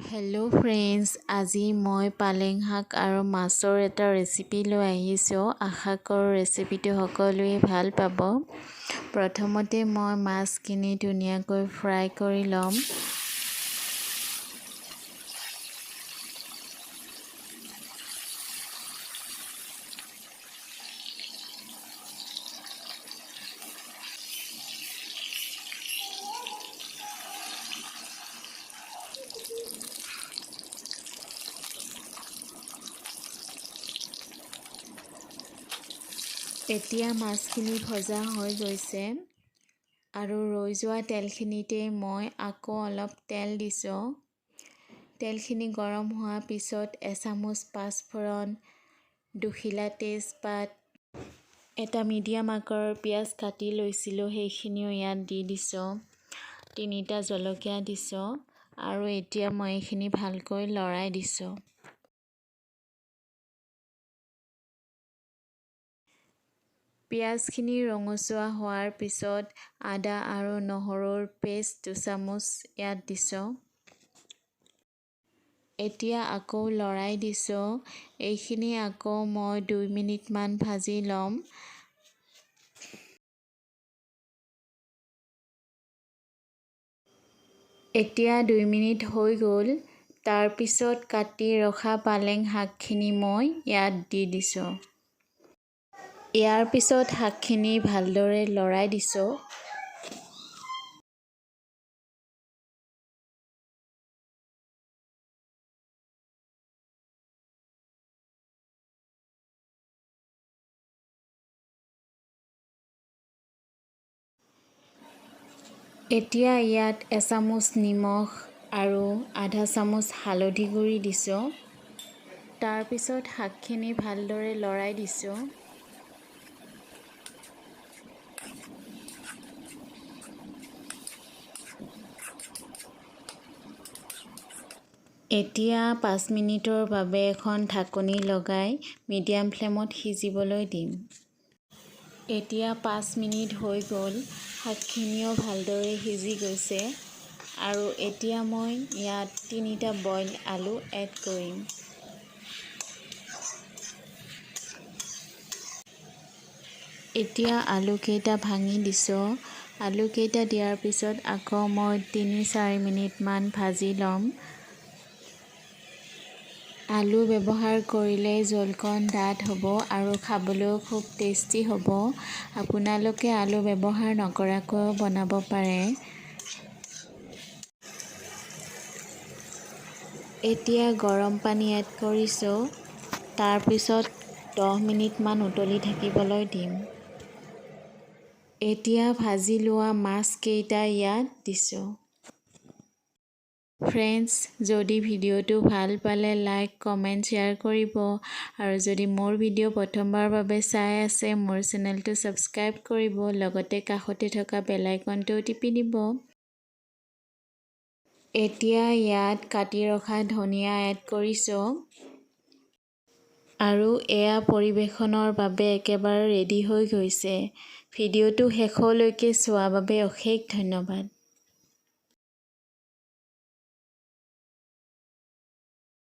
Hello' friends, আজি মই পালেং শাক আৰু মাছৰ এটা ৰেচিপি লৈ আহিছোঁ। আশা কৰোঁ ৰেচিপিটো সকলোৱে ভাল পাব। প্ৰথমতে মই মাছখিনি ধুনীয়াকৈ ফ্ৰাই কৰি ল'ম। এতিয়া মাছখিনি ভজা হৈ গৈছে আৰু ৰৈ যোৱা তেলখিনিতে মই আকৌ অলপ তেল দিছোঁ। তেলখিনি গৰম হোৱাৰ পিছত এচামুচ পাঁচফোৰণ, দুখিলা তেজপাত, এটা মিডিয়াম আকাৰৰ পিঁয়াজ কাটি লৈছিলোঁ, সেইখিনিও ইয়াত দি দিছোঁ। 3টা জলকীয়া দিছোঁ আৰু এতিয়া মই এইখিনি ভালকৈ লৰাই দিছোঁ। পিঁয়াজখিনি ৰঙচুৱা হোৱাৰ পিছত আদা আৰু নহৰুৰ পেষ্ট 2 চামুচ ইয়াত দিছোঁ। এতিয়া আকৌ লৰাই দিছোঁ। এইখিনি আকৌ মই 2 মিনিটমান ভাজি ল'ম। এতিয়া 2 মিনিট হৈ গ'ল। তাৰপিছত কাটি ৰখা পালেং শাকখিনি মই ইয়াত দি দিছোঁ। ইয়াৰ পিছত শাকখিনি ভালদৰে লৰাই দিছোঁ। এতিয়া ইয়াত এচামুচ নিমখ আৰু আধা চামুচ হালধি গুড়ি দিছোঁ। তাৰপিছত শাকখিনি ভালদৰে লৰাই দিছোঁ। এতিয়া 5 মিনিটৰ বাবে এখন ঢাকনি লগাই মিডিয়াম ফ্লেমত সিজিবলৈ দিম। এতিয়া 5 মিনিট হৈ গ'ল। শাকখিনিও ভালদৰে সিজি গৈছে আৰু এতিয়া মই ইয়াত 3টা বইল আলু এড কৰিম। এতিয়া আলুকেইটা ভাঙি দিছোঁ। আলুকেইটা দিয়াৰ পিছত আকৌ মই 3-4 মিনিটমান ভাজি ল'ম। আলু ব্যৱহাৰ কৰিলে জোলকণ ডাঠ হ'ব আৰু খাবলৈও খুব টেষ্টি হ'ব। আপোনালোকে আলু ব্যৱহাৰ নকৰাকৈও বনাব পাৰে। এতিয়া গৰম পানী এড কৰিছোঁ। তাৰপিছত 10 মিনিটমান উতলি থাকিবলৈ দিম। এতিয়া ভাজি লোৱা মাছকেইটা ইয়াত দিছোঁ। ফ্ৰেণ্ডছ, যদি ভিডিঅ'টো ভাল পালে লাইক, কমেণ্ট, শ্বেয়াৰ কৰিব আৰু যদি মোৰ ভিডিঅ' প্ৰথমবাৰৰ বাবে চাই আছে মোৰ চেনেলটো ছাবস্ক্ৰাইব কৰিব, লগতে কাষতে থকা বেল আইকনটোও টিপি দিব। এতিয়া ইয়াত কাটি ৰখা ধনিয়া এড কৰিছোঁ আৰু এয়া পৰিৱেশনৰ বাবে একেবাৰে ৰেডি হৈ গৈছে। ভিডিঅ'টো শেষলৈকে চোৱাৰ বাবে অশেষ ধন্যবাদ।